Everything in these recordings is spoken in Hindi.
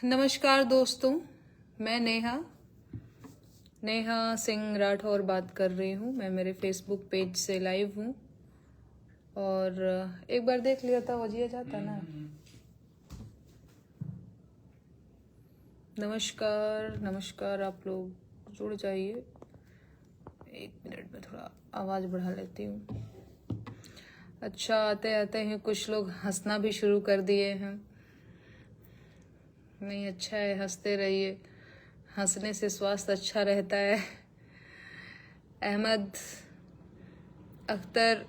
नमस्कार दोस्तों, मैं नेहा सिंह राठौर बात कर रही हूँ। मैं मेरे फेसबुक पेज से लाइव हूँ और एक बार देख लिया था वजिया जाता ना। नमस्कार, आप लोग जुड़ जाइए। एक मिनट में थोड़ा आवाज़ बढ़ा लेती हूँ। अच्छा, आते आते हैं कुछ लोग हंसना भी शुरू कर दिए हैं। नहीं, अच्छा है, हंसते रहिए, हंसने से स्वास्थ्य अच्छा रहता है। अहमद अख्तर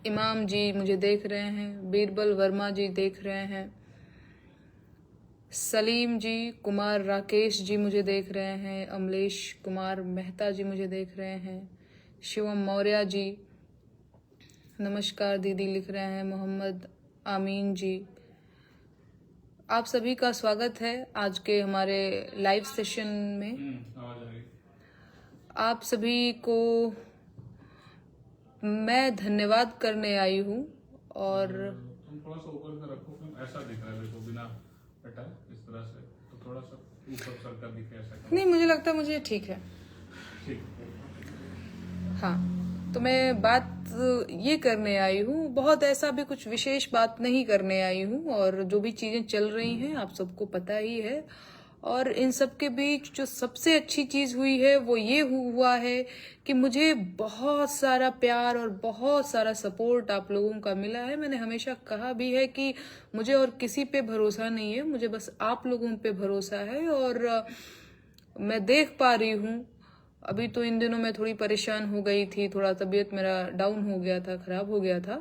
इमाम जी मुझे देख रहे हैं, बीरबल वर्मा जी देख रहे हैं, सलीम जी, कुमार राकेश जी मुझे देख रहे हैं, अमलेश कुमार मेहता जी मुझे देख रहे हैं, शिवम मौर्य जी नमस्कार दीदी लिख रहे हैं, मोहम्मद आमीन जी। आप सभी का स्वागत है आज के हमारे लाइव सेशन में। आप सभी को मैं धन्यवाद करने आई हूँ। और तुम थोड़ा सा ऊपर से रखो, ऐसा दिख रहा है देखो, बिना हटा इस तरह से, तो थोड़ा सा ऊपर सर्कल दिखे ऐसा। नहीं, मुझे लगता है मुझे ठीक है। ठीक। हाँ, तो मैं बात ये करने आई हूँ, बहुत ऐसा भी कुछ विशेष बात नहीं करने आई हूँ। और जो भी चीजें चल रही हैं आप सबको पता ही है। और इन सब के बीच जो सबसे अच्छी चीज हुई है वो ये हुआ है कि मुझे बहुत सारा प्यार और बहुत सारा सपोर्ट आप लोगों का मिला है। मैंने हमेशा कहा भी है कि मुझे और किसी पे भरोसा नहीं है, मुझे बस आप लोगों पे भरोसा है। और मैं देख पा रही हूँ, अभी तो इन दिनों मैं थोड़ी परेशान हो गई थी, थोड़ा तबीयत मेरा डाउन हो गया था, खराब हो गया था,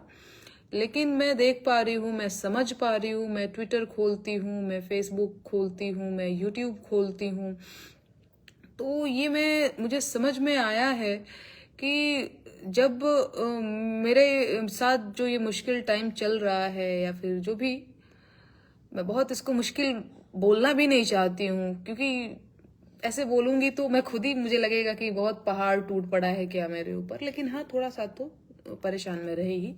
लेकिन मैं देख पा रही हूँ, मैं समझ पा रही हूँ। मैं ट्विटर खोलती हूँ, मैं फेसबुक खोलती हूँ, मैं यूट्यूब खोलती हूँ, तो ये मुझे समझ में आया है कि जब मेरे साथ जो ये मुश्किल टाइम चल रहा है, या फिर जो भी, मैं बहुत इसको मुश्किल बोलना भी नहीं चाहती हूँ, क्योंकि ऐसे बोलूंगी तो मैं खुद ही, मुझे लगेगा कि बहुत पहाड़ टूट पड़ा है क्या मेरे ऊपर। लेकिन हाँ, थोड़ा सा तो परेशान में रहे ही,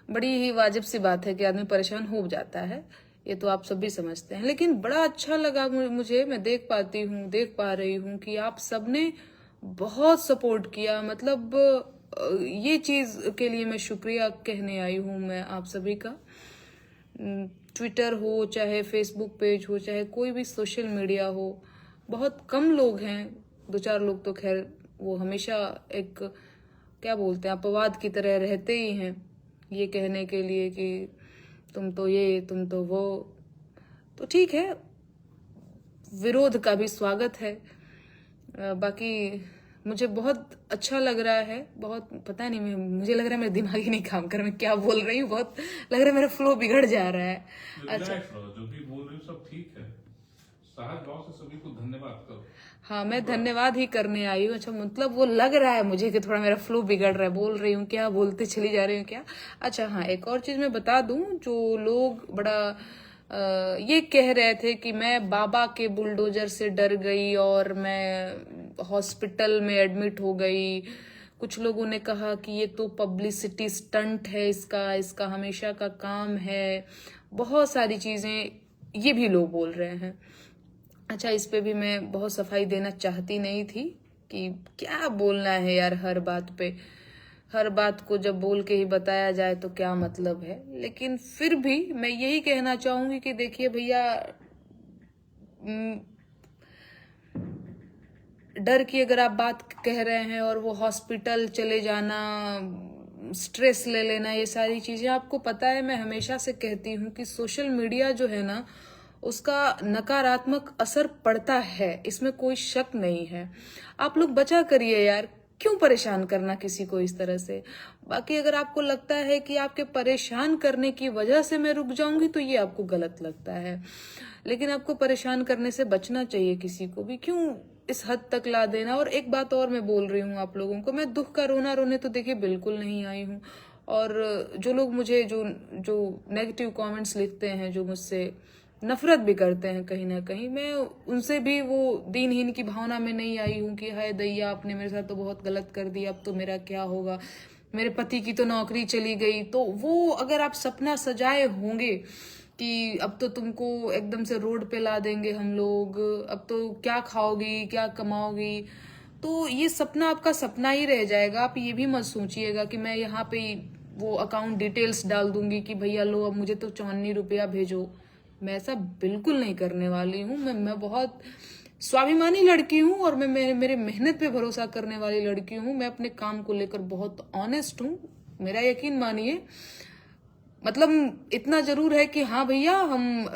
बड़ी ही वाजिब सी बात है कि आदमी परेशान हो जाता है, ये तो आप सब भी समझते हैं। लेकिन बड़ा अच्छा लगा मुझे, मैं देख पा रही हूँ कि आप सबने बहुत सपोर्ट किया। मतलब ये चीज के लिए मैं शुक्रिया कहने आई हूँ मैं आप सभी का। ट्विटर हो, चाहे फेसबुक पेज हो, चाहे कोई भी सोशल मीडिया हो, बहुत कम लोग हैं, दो चार लोग तो खैर वो हमेशा एक, क्या बोलते हैं, अपवाद की तरह रहते ही हैं, ये कहने के लिए कि तुम तो ये, तुम तो वो। तो ठीक है, विरोध का भी स्वागत है। बाकी मुझे बहुत अच्छा लग रहा है, बहुत, पता नहीं, मुझे लग रहा है मेरा दिमाग ही नहीं काम कर, मैं क्या बोल रही हूँ, बहुत लग रहा है मेरा फ्लो बिगड़ जा रहा है। अच्छा, जो भी बोल रहे हो सब ठीक है, सहज भाव से सभी को धन्यवाद करो। हाँ, मैं धन्यवाद ही करने आई हूँ। अच्छा, मतलब वो लग रहा है मुझे कि थोड़ा मेरा फ्लो बिगड़ रहा है, बोल रही हूँ क्या, बोलते चली जा रही हूँ क्या। अच्छा हाँ, एक और चीज मैं बता दूं, जो लोग बड़ा ये कह रहे थे कि मैं बाबा के बुलडोजर से डर गई और मैं हॉस्पिटल में एडमिट हो गई। कुछ लोगों ने कहा कि ये तो पब्लिसिटी स्टंट है, इसका इसका हमेशा का काम है, बहुत सारी चीजें ये भी लोग बोल रहे हैं। अच्छा, इस पे भी मैं बहुत सफाई देना चाहती नहीं थी कि क्या बोलना है यार, हर बात पे, हर बात को जब बोल के ही बताया जाए तो क्या मतलब है। लेकिन फिर भी मैं यही कहना चाहूंगी कि देखिए भैया, डर की अगर आप बात कह रहे हैं और वो हॉस्पिटल चले जाना, स्ट्रेस ले लेना, ये सारी चीजें, आपको पता है मैं हमेशा से कहती हूँ कि सोशल मीडिया जो है ना, उसका नकारात्मक असर पड़ता है, इसमें कोई शक नहीं है। आप लोग बचा करिए यार, क्यों परेशान करना किसी को इस तरह से। बाकी अगर आपको लगता है कि आपके परेशान करने की वजह से मैं रुक जाऊंगी तो ये आपको गलत लगता है, लेकिन आपको परेशान करने से बचना चाहिए, किसी को भी क्यों इस हद तक ला देना। और एक बात और मैं बोल रही हूँ आप लोगों को, मैं दुख का रोना रोने तो देखिए बिल्कुल नहीं आई हूँ। और जो लोग मुझे जो जो नेगेटिव कमेंट्स लिखते हैं, जो मुझसे नफरत भी करते हैं कहीं ना कहीं, मैं उनसे भी वो दीनहीन की भावना में नहीं आई हूँ कि हाय दैया, आपने मेरे साथ तो बहुत गलत कर दिया, अब तो मेरा क्या होगा, मेरे पति की तो नौकरी चली गई। तो वो अगर आप सपना सजाए होंगे कि अब तो तुमको एकदम से रोड पे ला देंगे हम लोग, अब तो क्या खाओगी, क्या कमाओगी। तो ये सपना आपका सपना ही रह जाएगा। आप ये भी मत सोचिएगा कि मैं यहाँ पे वो अकाउंट डिटेल्स डाल दूंगी कि भैया लो अब मुझे तो 54 रुपया भेजो। मैं ऐसा बिल्कुल नहीं करने वाली हूँ। मैं बहुत स्वाभिमानी लड़की हूँ और मैं मेरे मेहनत पे भरोसा करने वाली लड़की हूँ। मैं अपने काम को लेकर बहुत ऑनेस्ट हूँ, मेरा यकीन मानिए। मतलब इतना जरूर है कि हाँ भैया हम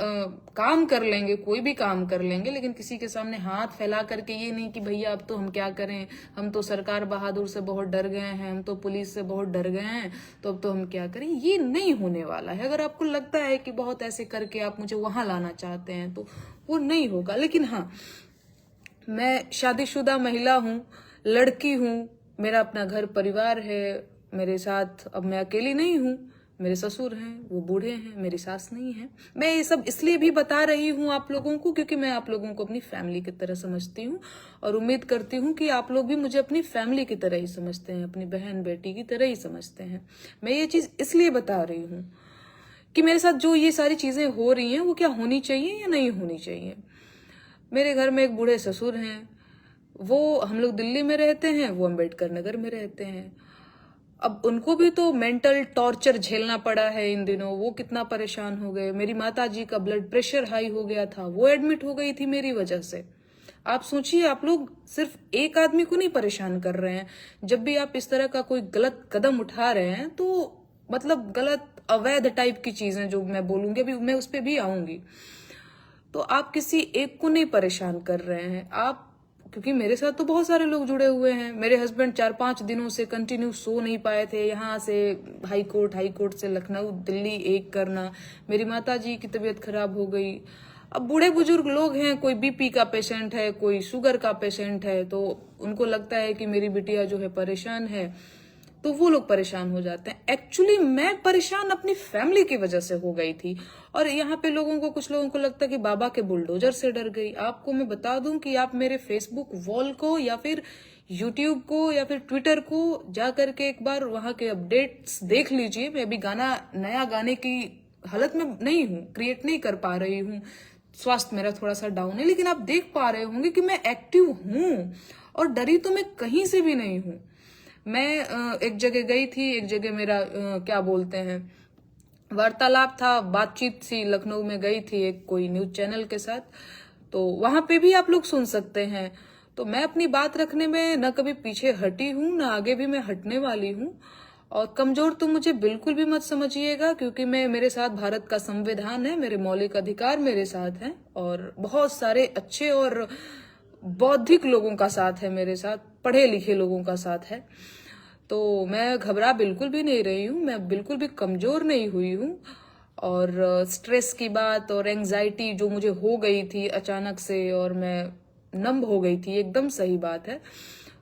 काम कर लेंगे, कोई भी काम कर लेंगे, लेकिन किसी के सामने हाथ फैला करके ये नहीं कि भैया अब तो हम क्या करें, हम तो सरकार बहादुर से बहुत डर गए हैं, हम तो पुलिस से बहुत डर गए हैं, तो अब तो हम क्या करें। ये नहीं होने वाला है। अगर आपको लगता है कि बहुत ऐसे करके आप मुझे वहां लाना चाहते हैं तो वो नहीं होगा। लेकिन हाँ, मैं शादीशुदा महिला हूँ, लड़की हूँ, मेरा अपना घर परिवार है मेरे साथ। अब मैं अकेली नहीं हूँ, मेरे ससुर हैं, वो बूढ़े हैं, मेरी सास नहीं है। मैं ये सब इसलिए भी बता रही हूँ आप लोगों को क्योंकि मैं आप लोगों को अपनी फैमिली की तरह समझती हूँ और उम्मीद करती हूँ कि आप लोग भी मुझे अपनी फैमिली की तरह ही समझते हैं, अपनी बहन बेटी की तरह ही समझते हैं। मैं ये चीज इसलिए बता रही हूँ कि मेरे साथ जो ये सारी चीजें हो रही हैं वो क्या होनी चाहिए या नहीं होनी चाहिए। मेरे घर में एक बूढ़े ससुर हैं, वो हम लोग दिल्ली में रहते हैं, वो अम्बेडकर नगर में रहते हैं। अब उनको भी तो मेंटल टॉर्चर झेलना पड़ा है इन दिनों, वो कितना परेशान हो गए। मेरी माताजी का ब्लड प्रेशर हाई हो गया था, वो एडमिट हो गई थी मेरी वजह से। आप सोचिए, आप लोग सिर्फ एक आदमी को नहीं परेशान कर रहे हैं। जब भी आप इस तरह का कोई गलत कदम उठा रहे हैं तो मतलब गलत अवैध टाइप की चीजें जो मैं बोलूंगी, अभी मैं उस पर भी आऊंगी, तो आप किसी एक को नहीं परेशान कर रहे हैं आप। क्योंकि मेरे साथ तो बहुत सारे लोग जुड़े हुए हैं। मेरे हस्बैंड 4-5 दिनों से कंटिन्यू सो नहीं पाए थे, यहाँ से हाई कोर्ट से लखनऊ दिल्ली एक करना। मेरी माता जी की तबीयत खराब हो गई। अब बूढ़े बुजुर्ग लोग हैं, कोई बीपी का पेशेंट है, कोई शुगर का पेशेंट है, तो उनको लगता है कि मेरी बिटिया जो है परेशान है, तो वो लोग परेशान हो जाते हैं। एक्चुअली मैं परेशान अपनी फैमिली की वजह से हो गई थी। और यहाँ पे कुछ लोगों को लगता है कि बाबा के बुलडोजर से डर गई। आपको मैं बता दूं कि आप मेरे फेसबुक वॉल को या फिर यूट्यूब को या फिर ट्विटर को जा करके एक बार वहां के अपडेट्स देख लीजिए। मैं अभी नया गाने की हालत में नहीं हूँ, क्रिएट नहीं कर पा रही हूँ, स्वास्थ्य मेरा थोड़ा सा डाउन है, लेकिन आप देख पा रहे होंगे कि मैं एक्टिव हूँ और डरी तो मैं कहीं से भी नहीं हूँ। मैं एक जगह गई थी, एक जगह मेरा क्या बोलते हैं वार्तालाप था, बातचीत थी, लखनऊ में गई थी एक कोई न्यूज चैनल के साथ, तो वहां पे भी आप लोग सुन सकते हैं। तो मैं अपनी बात रखने में न कभी पीछे हटी हूं, न आगे भी मैं हटने वाली हूं। और कमजोर तो मुझे बिल्कुल भी मत समझिएगा, क्योंकि मेरे साथ भारत का संविधान है, मेरे मौलिक अधिकार मेरे साथ हैं और बहुत सारे अच्छे और बौद्धिक लोगों का साथ है मेरे साथ, पढ़े लिखे लोगों का साथ है। तो मैं घबरा बिल्कुल भी नहीं रही हूँ, मैं बिल्कुल भी कमजोर नहीं हुई हूँ। और स्ट्रेस की बात और एंजाइटी जो मुझे हो गई थी अचानक से और मैं नंब हो गई थी, एकदम सही बात है।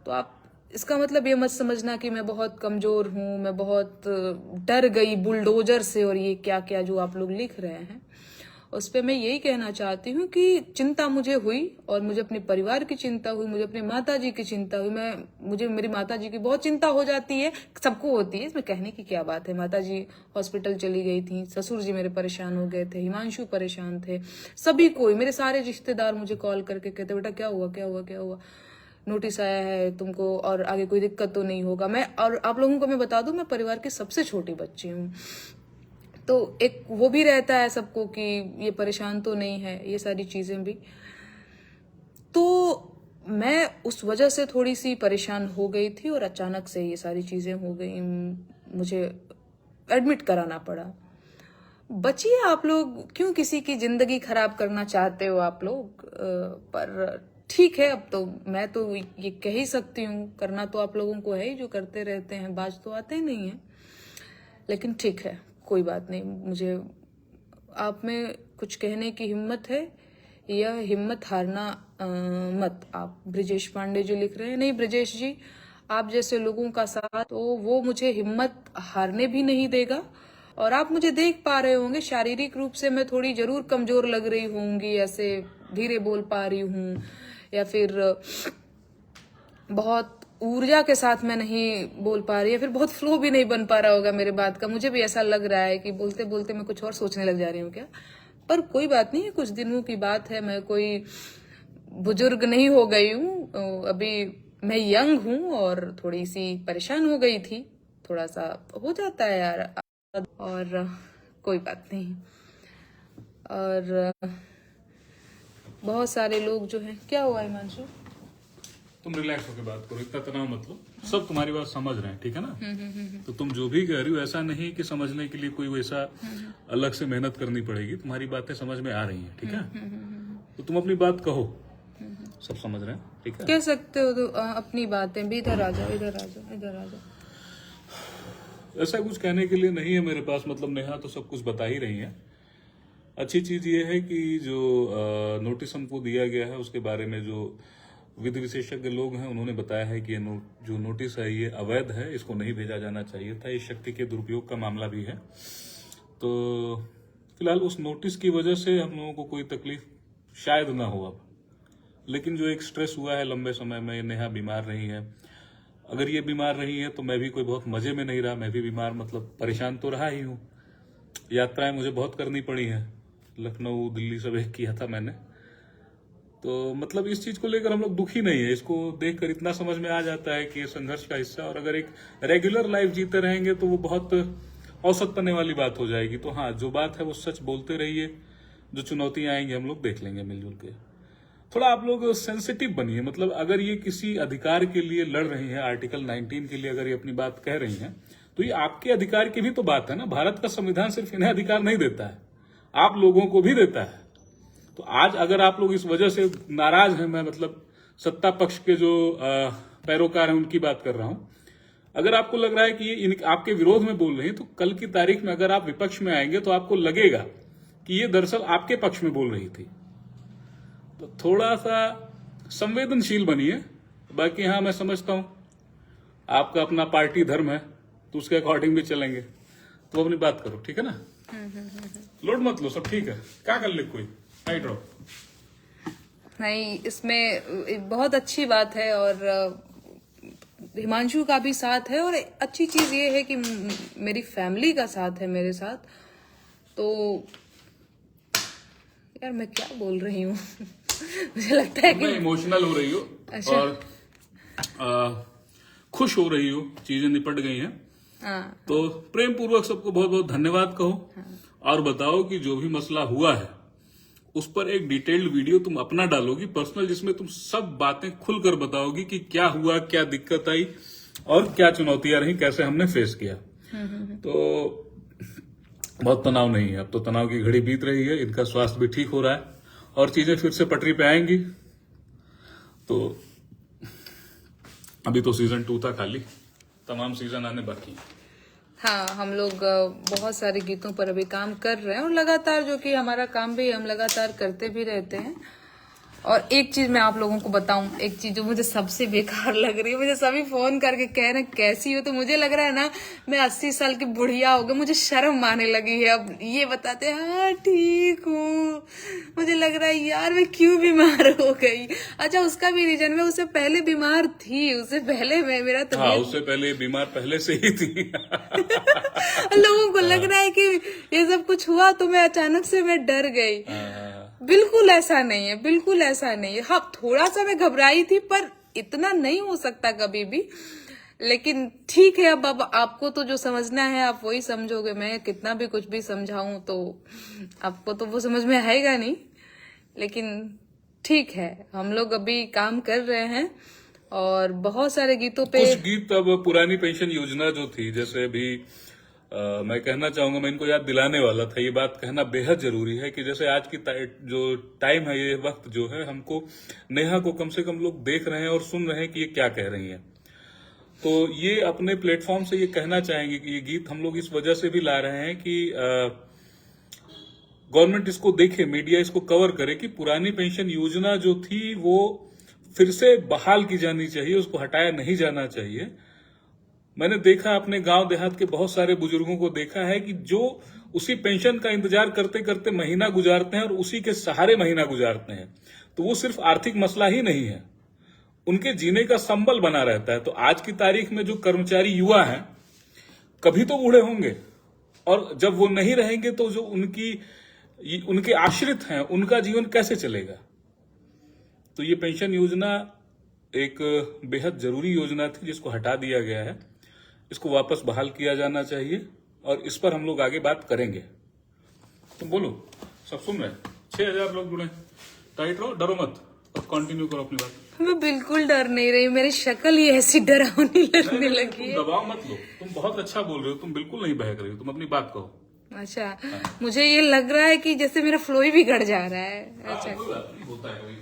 तो आप इसका मतलब ये मत समझना कि मैं बहुत कमजोर हूँ, मैं बहुत डर गई बुलडोजर से और ये क्या क्या जो आप लोग लिख रहे हैं उस पे मैं यही कहना चाहती हूँ कि चिंता मुझे हुई और मुझे अपने परिवार की चिंता हुई, मुझे अपनी माताजी की चिंता हुई। मुझे मेरी माताजी की बहुत चिंता हो जाती है, सबको होती है, इसमें कहने की क्या बात है। माताजी हॉस्पिटल चली गई थी, ससुर जी मेरे परेशान हो गए थे, हिमांशु परेशान थे, सभी कोई, मेरे सारे रिश्तेदार मुझे कॉल करके कहते बेटा क्या हुआ क्या हुआ क्या हुआ, नोटिस आया है तुमको और आगे कोई दिक्कत तो नहीं होगा। मैं और आप लोगों को मैं बता दूं, मैं परिवार की सबसे छोटी बच्ची हूँ, तो एक वो भी रहता है सबको कि ये परेशान तो नहीं है, ये सारी चीजें भी। तो मैं उस वजह से थोड़ी सी परेशान हो गई थी और अचानक से ये सारी चीजें हो गई, मुझे एडमिट कराना पड़ा। बचिए, आप लोग क्यों किसी की जिंदगी खराब करना चाहते हो आप लोग, पर ठीक है, अब तो मैं तो ये कह ही सकती हूँ, करना तो आप लोगों को है ही, जो करते रहते हैं, बाज तो आते ही नहीं है। लेकिन ठीक है, कोई बात नहीं, मुझे आप में कुछ कहने की हिम्मत है, यह हिम्मत हारना मत। आप ब्रिजेश पांडे जी लिख रहे हैं, नहीं ब्रिजेश जी, आप जैसे लोगों का साथ तो वो मुझे हिम्मत हारने भी नहीं देगा। और आप मुझे देख पा रहे होंगे, शारीरिक रूप से मैं थोड़ी जरूर कमजोर लग रही होंगी, ऐसे धीरे बोल पा रही हूँ या फिर बहुत ऊर्जा के साथ मैं नहीं बोल पा रही, या फिर बहुत फ्लो भी नहीं बन पा रहा होगा मेरे बात का। मुझे भी ऐसा लग रहा है कि बोलते बोलते मैं कुछ और सोचने लग जा रही हूँ क्या। पर कोई बात नहीं है, कुछ दिनों की बात है। मैं कोई बुजुर्ग नहीं हो गई हूँ अभी। मैं यंग हूँ और थोड़ी सी परेशान हो गई थी, थोड़ा सा हो जाता है यार, और कोई बात नहीं। और बहुत सारे लोग जो हैं, क्या हुआ हिमांशु? तुम रिलैक्स होकर बात करो, इतना तनाव मत लो, सब तुम्हारी बात समझ रहे हैं, ठीक है ना। तो तुम जो भी कह रही हो ऐसा नहीं कि समझने के लिए कोई वैसा अलग से मेहनत करनी पड़ेगी, तुम्हारी बातें समझ में आ रही हैं, ठीक है। तो तुम अपनी बात कहो, सब समझ रहे हैं, ठीक है। कह सकते हो तो अपनी बातें भी। इधर आ जाओ, इधर आ जाओ, इधर आ जाओ। ऐसा कुछ कहने के लिए नहीं है मेरे पास, मतलब नेहा तो सब कुछ बता ही रही है। अच्छी चीज ये है कि जो नोटिस हमको दिया गया है उसके बारे में जो विधि विशेषज्ञ लोग हैं उन्होंने बताया है कि जो नोटिस है ये अवैध है, इसको नहीं भेजा जाना चाहिए था, ये शक्ति के दुरुपयोग का मामला भी है। तो फिलहाल उस नोटिस की वजह से हम लोगों को कोई तकलीफ शायद ना हो अब, लेकिन जो एक स्ट्रेस हुआ है लंबे समय में, नेहा बीमार रही है। अगर ये बीमार रही है तो मैं भी कोई बहुत मजे में नहीं रहा, मैं भी बीमार मतलब परेशान तो रहा ही हूँ। यात्राएं मुझे बहुत करनी पड़ी हैं, लखनऊ दिल्ली सब एक किया था मैंने। तो मतलब इस चीज को लेकर हम लोग दुखी नहीं है, इसको देखकर इतना समझ में आ जाता है कि ये संघर्ष का हिस्सा, और अगर एक रेगुलर लाइफ जीते रहेंगे तो वो बहुत औसत पने वाली बात हो जाएगी। तो हाँ, जो बात है वो सच बोलते रहिए, जो चुनौतियां आएंगी हम लोग देख लेंगे मिलजुल के। थोड़ा आप लोग सेंसिटिव बनिए, मतलब अगर ये किसी अधिकार के लिए लड़ रही हैं, आर्टिकल 19 के लिए अगर ये अपनी बात कह रही हैं, तो ये आपके अधिकार की भी तो बात है ना। भारत का संविधान सिर्फ इन्हें अधिकार नहीं देता है, आप लोगों को भी देता है। तो आज अगर आप लोग इस वजह से नाराज हैं, मैं मतलब सत्ता पक्ष के जो पैरोकार हैं उनकी बात कर रहा हूं, अगर आपको लग रहा है कि ये आपके विरोध में बोल रही हैं, तो कल की तारीख में अगर आप विपक्ष में आएंगे तो आपको लगेगा कि ये दरअसल आपके पक्ष में बोल रही थी। तो थोड़ा सा संवेदनशील बनिए। बाकी हाँ, मैं समझता हूं आपका अपना पार्टी धर्म है, तो उसके अकॉर्डिंग भी चलेंगे। तो अपनी बात करो, ठीक है ना। लोड मत लो, सब ठीक है। क्या कर ले कोई आई ड्रॉप नहीं, इसमें बहुत अच्छी बात है, और हिमांशु का भी साथ है, और अच्छी चीज ये है कि मेरी फैमिली का साथ है मेरे साथ। तो यार मैं क्या बोल रही हूँ मुझे लगता है कि इमोशनल हो रही हो। अच्छा। और खुश हो रही हो, चीजें निपट गई हैं। हाँ। तो प्रेम पूर्वक सबको बहुत बहुत धन्यवाद कहो। और बताओ कि जो भी मसला हुआ है उस पर एक डिटेल्ड वीडियो तुम अपना डालोगी पर्सनल, जिसमें तुम सब बातें खुलकर बताओगी कि क्या हुआ, क्या दिक्कत आई और क्या चुनौतियां रही, कैसे हमने फेस किया। तो बहुत तनाव नहीं है, अब तो तनाव की घड़ी बीत रही है, इनका स्वास्थ्य भी ठीक हो रहा है और चीजें फिर से पटरी पे आएंगी। तो अभी तो सीजन 2 था खाली, तमाम सीजन आने बाकी हैं। हाँ, हम लोग बहुत सारे गीतों पर अभी काम कर रहे हैं, और लगातार, जो कि हमारा काम भी हम लगातार करते भी रहते हैं। और एक चीज मैं आप लोगों को बताऊं, एक चीज जो मुझे सबसे बेकार लग रही है, मुझे सभी फोन करके कह रहे हैं कैसी हो, तो मुझे लग रहा है ना मैं 80 साल की बुढ़िया हो गई, मुझे शर्म आने लगी है अब ये बताते हैं हाँ ठीक हूँ। मुझे लग रहा है यार मैं क्यों बीमार हो गई। अच्छा, उसका भी रीजन, मैं उससे पहले बीमार थी, उससे पहले मैं मेरा हाँ, उससे पहले बीमार पहले से ही थी लोगों को लग रहा है कि ये सब कुछ हुआ तो मैं अचानक से मैं डर गई। बिल्कुल ऐसा नहीं है, बिल्कुल ऐसा नहीं है। हाँ, थोड़ा सा मैं घबराई थी, पर इतना नहीं हो सकता कभी भी। लेकिन ठीक है, अब आपको तो जो समझना है आप वही समझोगे। मैं कितना भी कुछ भी समझाऊं तो आपको तो वो समझ में आएगा नहीं। लेकिन ठीक है, हम लोग अभी काम कर रहे हैं और बहुत सारे गीतों पे कुछ गीत अब पुरानी पेंशन योजना जो थी, जैसे अभी मैं कहना चाहूंगा, मैं इनको याद दिलाने वाला था, ये बात कहना बेहद जरूरी है कि जैसे आज की जो टाइम है, ये वक्त जो है, हमको नेहा को कम से कम लोग देख रहे हैं और सुन रहे हैं कि ये क्या कह रही हैं। तो ये अपने प्लेटफॉर्म से ये कहना चाहेंगे कि ये गीत हम लोग इस वजह से भी ला रहे हैं कि गवर्नमेंट इसको देखे, मीडिया इसको कवर करे कि पुरानी पेंशन योजना जो थी वो फिर से बहाल की जानी चाहिए, उसको हटाया नहीं जाना चाहिए। मैंने देखा अपने गांव देहात के बहुत सारे बुजुर्गों को देखा है कि जो उसी पेंशन का इंतजार करते करते महीना गुजारते हैं और उसी के सहारे महीना गुजारते हैं। तो वो सिर्फ आर्थिक मसला ही नहीं है, उनके जीने का संबल बना रहता है। तो आज की तारीख में जो कर्मचारी युवा हैं, कभी तो बूढ़े होंगे, और जब वो नहीं रहेंगे तो जो उनके आश्रित हैं, उनका जीवन कैसे चलेगा। तो ये पेंशन योजना एक बेहद जरूरी योजना थी, जिसको हटा दिया गया है। इसको वापस बहाल किया जाना चाहिए, और इस पर हम लोग आगे बात करेंगे। तुम बोलो, सब सुन रहे हैं। 6000 लोग जुड़े, टाइट रहो, डरो मत, अब कंटिन्यू करो अपनी बात। मैं बिल्कुल डर नहीं रही, मेरी शक्ल ही ऐसी डरावनी लगने लगी है। दबाव मत लो, तुम बहुत अच्छा बोल रहे हो, तुम बिल्कुल नहीं बहक रही हो, तुम अपनी बात कहो। अच्छा, मुझे ये लग रहा है कि जैसे मेरा फ्लो ही बिगड़ जा रहा है। अच्छा, कोई बात नहीं, होता है कभी।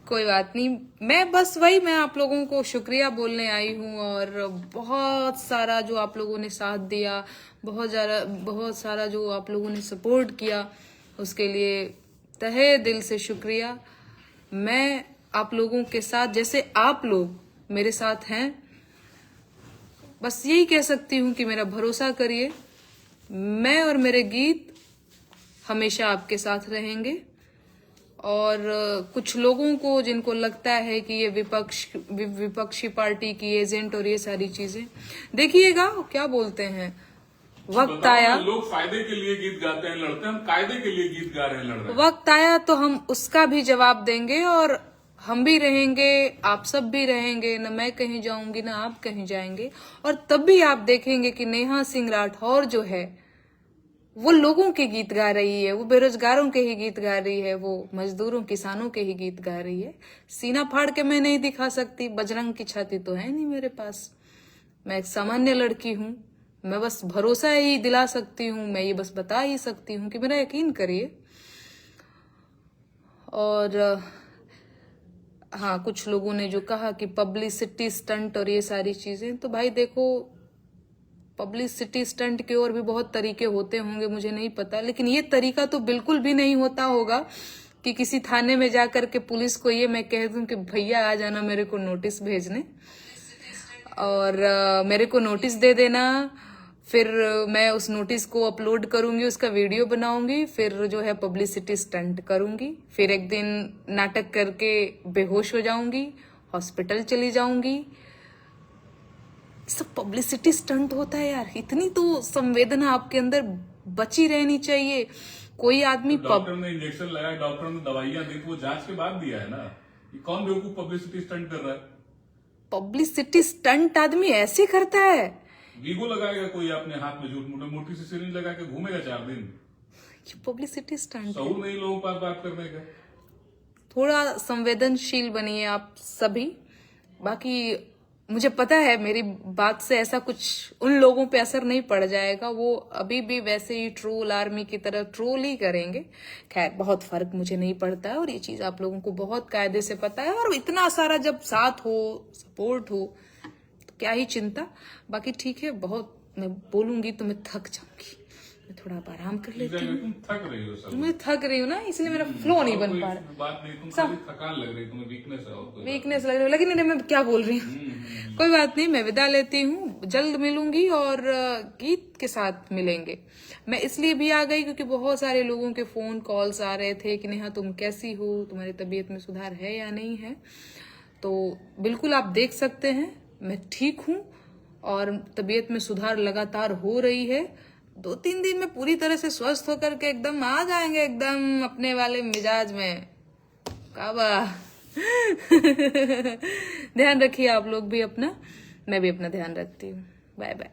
कोई बात नहीं। मैं आप लोगों को शुक्रिया बोलने आई हूँ, और बहुत सारा जो आप लोगों ने साथ दिया, बहुत सारा जो आप लोगों ने सपोर्ट किया, उसके लिए तहे दिल से शुक्रिया। मैं आप लोगों के साथ, जैसे आप लोग मेरे साथ हैं, बस यही कह सकती हूँ कि मेरा भरोसा करिए, मैं और मेरे गीत हमेशा आपके साथ रहेंगे। और कुछ लोगों को जिनको लगता है कि ये विपक्षी पार्टी की एजेंट और ये सारी चीजें, देखिएगा क्या बोलते हैं, वक्त आया, लोग फायदे के लिए गीत गाते हैं, लड़ते हैं, हम कायदे के लिए गीत गा रहे हैं, लड़ रहे हैं। वक्त आया तो हम उसका भी जवाब देंगे, और हम भी रहेंगे, आप सब भी रहेंगे, न मैं कहीं जाऊंगी न आप कहीं जाएंगे। और तब भी आप देखेंगे कि नेहा सिंह राठौर जो है, वो लोगों के गीत गा रही है, वो बेरोजगारों के ही गीत गा रही है, वो मजदूरों किसानों के ही गीत गा रही है। सीना फाड़ के मैं नहीं दिखा सकती, बजरंग की छाती तो है नहीं मेरे पास, मैं एक सामान्य लड़की हूँ। मैं बस भरोसा ही दिला सकती हूँ, मैं ये बस बता ही सकती हूँ कि मेरा यकीन करिए। और हाँ, कुछ लोगों ने जो कहा कि पब्लिसिटी स्टंट और ये सारी चीजें, तो भाई देखो, पब्लिसिटी स्टंट के और भी बहुत तरीके होते होंगे, मुझे नहीं पता, लेकिन ये तरीका तो बिल्कुल भी नहीं होता होगा कि किसी थाने में जाकर के पुलिस को ये मैं कह दूं कि भैया आ जाना मेरे को नोटिस भेजने, और मेरे को नोटिस दे देना, फिर मैं उस नोटिस को अपलोड करूंगी, उसका वीडियो बनाऊंगी, फिर जो है पब्लिसिटी स्टंट करूंगी, फिर एक दिन नाटक करके बेहोश हो जाऊंगी, हॉस्पिटल चली जाऊंगी। सब पब्लिसिटी स्टंट होता है यार। इतनी तो संवेदना आपके अंदर बची रहनी चाहिए। कोई आदमी डॉक्टर ने इंजेक्शन लगाया, डॉक्टर ने दवाइयां दी, तो वो जांच के बाद दिया है ना। ये कौन बेवकूफ पब्लिसिटी स्टंट कर रहा है? पब्लिसिटी स्टंट आदमी ऐसे करता है। वीगो लगाएगा कोई अपने हाथ में, झूठ मूठ मोटी सी सिरिंज लगा के घूमेगा 4 दिन। ये पब्लिसिटी स्टंट। शऊर नहीं लोगों के पास बात करने का। थोड़ा संवेदनशील बनिए आप सभी। बाकी मुझे पता है मेरी बात से ऐसा कुछ उन लोगों पे असर नहीं पड़ जाएगा, वो अभी भी वैसे ही ट्रोल आर्मी की तरह ट्रोल ही करेंगे। खैर, बहुत फर्क मुझे नहीं पड़ता है, और ये चीज आप लोगों को बहुत कायदे से पता है। और इतना सारा जब साथ हो, सपोर्ट हो, तो क्या ही चिंता। बाकी ठीक है, बहुत मैं बोलूंगी तो मैं थक जाऊंगी, मैं थोड़ा अब आराम कर लेती हूँ। तुम थक रही हो सब। मैं थक रही हूँ ना, इसलिए मेरा फ्लो नहीं बन पा रहा। बात नहीं, तुम खाली थकान लग रही है, तुम्हें वीकनेस है, और कोई वीकनेस लग रही है, लेकिन मैं क्या बोल रही हूँ। कोई बात नहीं, मैं विदा लेती हूँ, जल्द मिलूंगी, और गीत के साथ मिलेंगे। मैं इसलिए भी आ गई क्योंकि बहुत सारे लोगों के फोन कॉल्स आ रहे थे कि नेहा तुम कैसी हो, तुम्हारी तबीयत में सुधार है या नहीं है। तो बिल्कुल आप देख सकते हैं मैं ठीक हूँ, और तबीयत में सुधार लगातार हो रही है। 2-3 दिन में पूरी तरह से स्वस्थ होकर के एकदम आ जाएंगे, एकदम अपने वाले मिजाज में। काबा ध्यान रखिए आप लोग भी अपना, मैं भी अपना ध्यान रखती हूँ। Bye bye.